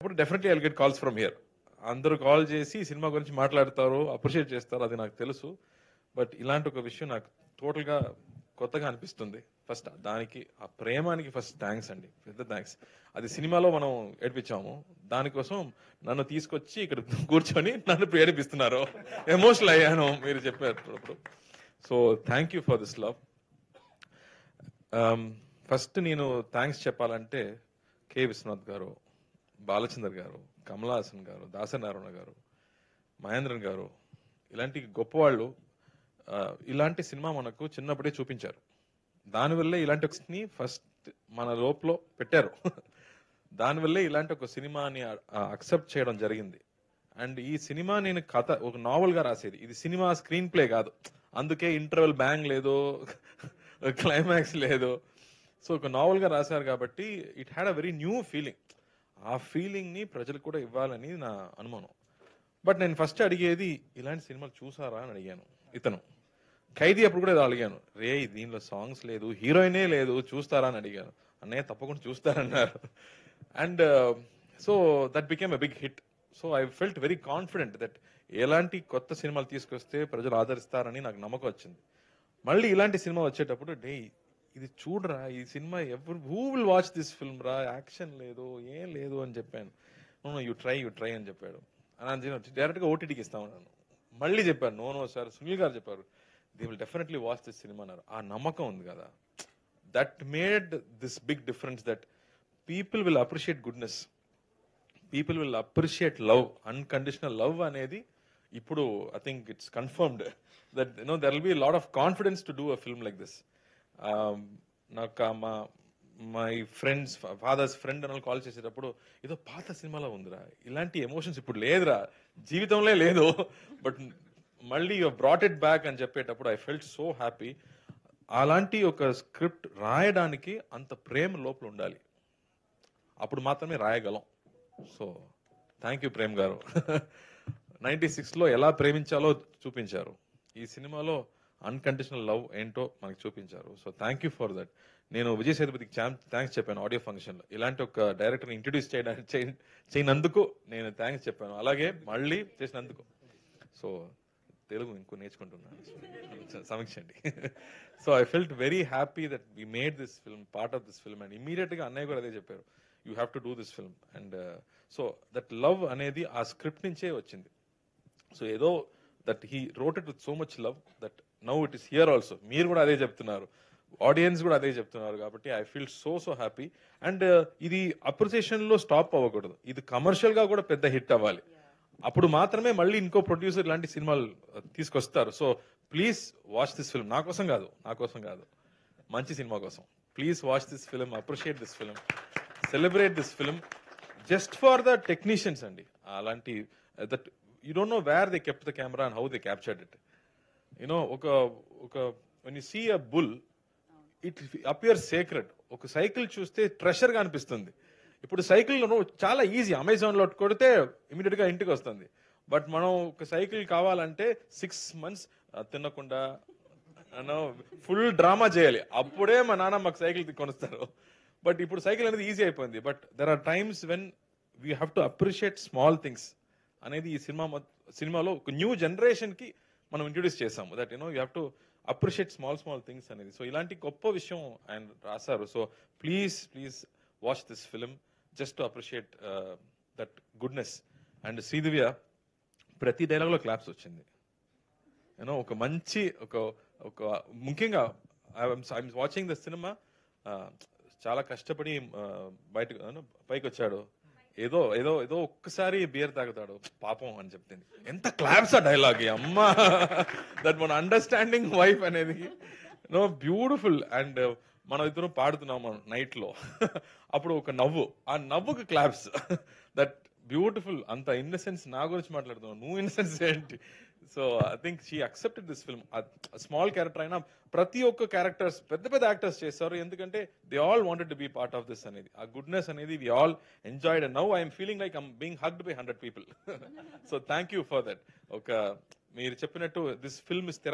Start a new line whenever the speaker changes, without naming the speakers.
ఇప్పుడు definitely I'll get calls from here. అందరూ call చేసి సినిమా గురించి మాట్లాడతారు, అప్రిషియేట్ చేస్తారు, అది నాకు తెలుసు. బట్ ఇలాంటి ఒక విషయం నాకు టోటల్ గా కొత్తగా అనిపిస్తుంది. ఫస్ట్ దానికి, ఆ ప్రేమానికి ఫస్ట్ థ్యాంక్స్ అండి, పెద్ద థ్యాంక్స్. అది సినిమాలో మనం ఏడిపించాము, దానికోసం నన్ను తీసుకొచ్చి ఇక్కడ కూర్చొని నన్ను ప్రేరేపిస్తున్నారు. ఎమోషనల్ అయ్యాను మీరు చెప్పేటప్పుడు. So thank you for this love. First నేను థ్యాంక్స్ చెప్పాలంటే కె విశ్వనాథ్ గారు, బాలచందర్ గారు, కమలా హాసన్ గారు, దాసనారాయణ గారు, మహేంద్రన్ గారు, ఇలాంటి గొప్పవాళ్ళు ఇలాంటి సినిమా మనకు చిన్నప్పుడే చూపించారు. దానివల్లే ఇలాంటి ఒక ఫస్ట్ మన లోపల పెట్టారు. దానివల్లే ఇలాంటి ఒక సినిమాని అక్సెప్ట్ చేయడం జరిగింది. అండ్ ఈ సినిమా నేను కథ ఒక నావల్ గా రాసేది, ఇది సినిమా స్క్రీన్ ప్లే కాదు. అందుకే ఇంటర్వెల్ బ్యాంగ్ లేదు, క్లైమాక్స్ లేదు. సో ఒక నావల్ గా రాశారు కాబట్టి it had a very new feeling. ఆ ఫీలింగ్ ని ప్రజలకు కూడా ఇవ్వాలని నా అనుమానం. బట్ నేను ఫస్ట్ అడిగేది, ఇలాంటి సినిమాలు చూసారా అని అడిగాను. ఇతను ఖైదీ అప్పుడు కూడా అడిగాను, రే దీనిలో సాంగ్స్ లేదు, హీరోయినే లేదు, చూస్తారా అని అడిగాను. అన్నయ్య తప్పకుండా చూస్తారన్నారు. And so that became a big hit. So I felt very confident that ఎలాంటి కొత్త సినిమాలు తీసుకొస్తే ప్రజలు ఆదరిస్తారని నాకు నమ్మకం వచ్చింది. మళ్ళీ ఇలాంటి సినిమా వచ్చేటప్పుడు ఇది చూడరా, ఈ సినిమా ఎవరు, who will watch this film రా, యాక్షన్ లేదు, ఏం లేదు అని చెప్పాను. యూ ట్రై అని చెప్పాడు. డైరెక్ట్ గా ఓటీటీకి ఇస్తామన్నాను. మళ్ళీ చెప్పాను, నో సార్, సునీల్ గారు చెప్పారు, they will definitely watch this cinema అన్నారు. ఆ నమ్మకం ఉంది కదా, that made this big difference, that people will appreciate goodness, people will appreciate love, unconditional love అనేది ఇప్పుడు I think it's confirmed that there will be lot of confidence to do a film like this. నాకు my friends, father's friend అని call చేసేటప్పుడు, ఏదో పాత సినిమాలో ఉందిరా, ఇలాంటి ఎమోషన్స్ ఇప్పుడు లేదురా, జీవితంలో లేదు, బట్ మళ్ళీ యూ బ్రాట్ ఇట్ బ్యాక్ అని చెప్పేటప్పుడు ఐ ఫెల్ట్ సో హ్యాపీ. అలాంటి ఒక స్క్రిప్ట్ రాయడానికి అంత ప్రేమ లోపల ఉండాలి, అప్పుడు మాత్రమే రాయగలం. సో థ్యాంక్ యూ ప్రేమ్ గారు. 96లో ఎలా ప్రేమించాలో చూపించారు, ఈ సినిమాలో అన్కండిషనల్ లవ్ ఏంటో మనకి చూపించారు. So thank you for that. నేను విజయ్ సేతుపతికి థ్యాంక్స్ చెప్పాను ఆడియో ఫంక్షన్ లో, ఇలాంటి ఒక డైరెక్టర్ ఇంట్రడ్యూస్ చేయనందుకు నేను థ్యాంక్స్ చెప్పాను, అలాగే మళ్ళీ చేసినందుకు. సో తెలుగు ఇంకో నేర్చుకుంటున్నాను, సమీక్షండి. So I felt very happy that we made this film, part of this film. And immediate గా అన్నయ్య కూడా అదే చెప్పారు, you have to do this film. And so that love అనేది ఆ స్క్రిప్ట్ నుంచే వచ్చింది. సో ఏదో that he wrote it with so much love that now it is here also. మీరు కూడా అదే చెప్తున్నారు, ఆడియన్స్ కూడా అదే చెప్తున్నారు, కాబట్టి I feel so happy. And ఇది అప్రిసియేషన్ లో స్టాప్ అవ్వకూడదు, ఇది కమర్షియల్ గా కూడా పెద్ద హిట్ అవ్వాలి, అప్పుడు మాత్రమే మళ్ళీ ఇంకో ప్రొడ్యూసర్ ఇలాంటి సినిమాలు తీసుకొస్తారు. So please watch this film, నా కోసం కాదు, మంచి సినిమా కోసం. Please watch this film, appreciate this film, celebrate this film, just for the technicians అండి. అలాంటి that you don't know where they kept the camera and how they captured it. when you see a bull, it appears sacred. ఒక cycle చూస్తే treasure గా అనిపిస్తుంది. ఇప్పుడు cycle చాలా easy, Amazon లో కొడితే ఇమీడియట్ గా ఇంటికి వస్తుంది. బట్ మనం ఒక సైకిల్ కావాలంటే 6 months తినకుండా ఫుల్ డ్రామా చేయాలి, అప్పుడే మా నాన్న మాకు సైకిల్ కొనిస్తారు. బట్ ఇప్పుడు సైకిల్ అనేది ఈజీ అయిపోయింది. But there are times when we have to appreciate small things అనేది ఈ సినిమాలో ఒక న్యూ జనరేషన్ కి మనం ఇంట్రొడ్యూస్ చేసాము. That you have to appreciate small things అనేది. సో ఇలాంటి గొప్ప విషయం ఆయన రాశారు. So please watch this film just to appreciate that goodness. And Sridivya ప్రతి డైలాగ్ లో క్లాప్స్ వచ్చింది. ఒక మంచి ఒక ముఖ్యంగా ఐఎమ్ వాచింగ్ ద సినిమా, చాలా కష్టపడి పైకి వచ్చాడు, ఏదో ఏదో ఏదో ఒక్కసారి బియర్ తాగుతాడు పాపం అని చెప్తుంది. ఎంత క్లాప్స్ ఆ డైలాగ్, అమ్మా, దట్ మన అండర్స్టాండింగ్ వైఫ్ అనేది బ్యూటిఫుల్. అండ్ మనం ఇద్దరు పాడుతున్నాము నైట్ లో, అప్పుడు ఒక నవ్వు, ఆ నవ్వుకి క్లాప్స్, దట్ బ్యూటిఫుల్. అంత ఇన్నసెన్స్, నా గురించి మాట్లాడుతున్నావు, నువ్వు ఇన్నసెన్స్ ఏంటి? So I think she accepted this film. Small character అయినా ప్రతి ఒక్క క్యారెక్టర్స్ పెద్ద యాక్టర్స్ చేస్తారు, ఎందుకంటే they all wanted to be part of this అనేది. ఆ గుడ్నెస్ అనేది we all enjoyed. And now I'm feeling like I'm being hugged by 100 people. So thank you for that. మీరు చెప్పినట్టు దిస్ ఫిల్మ్ ఇస్ థెరపీ.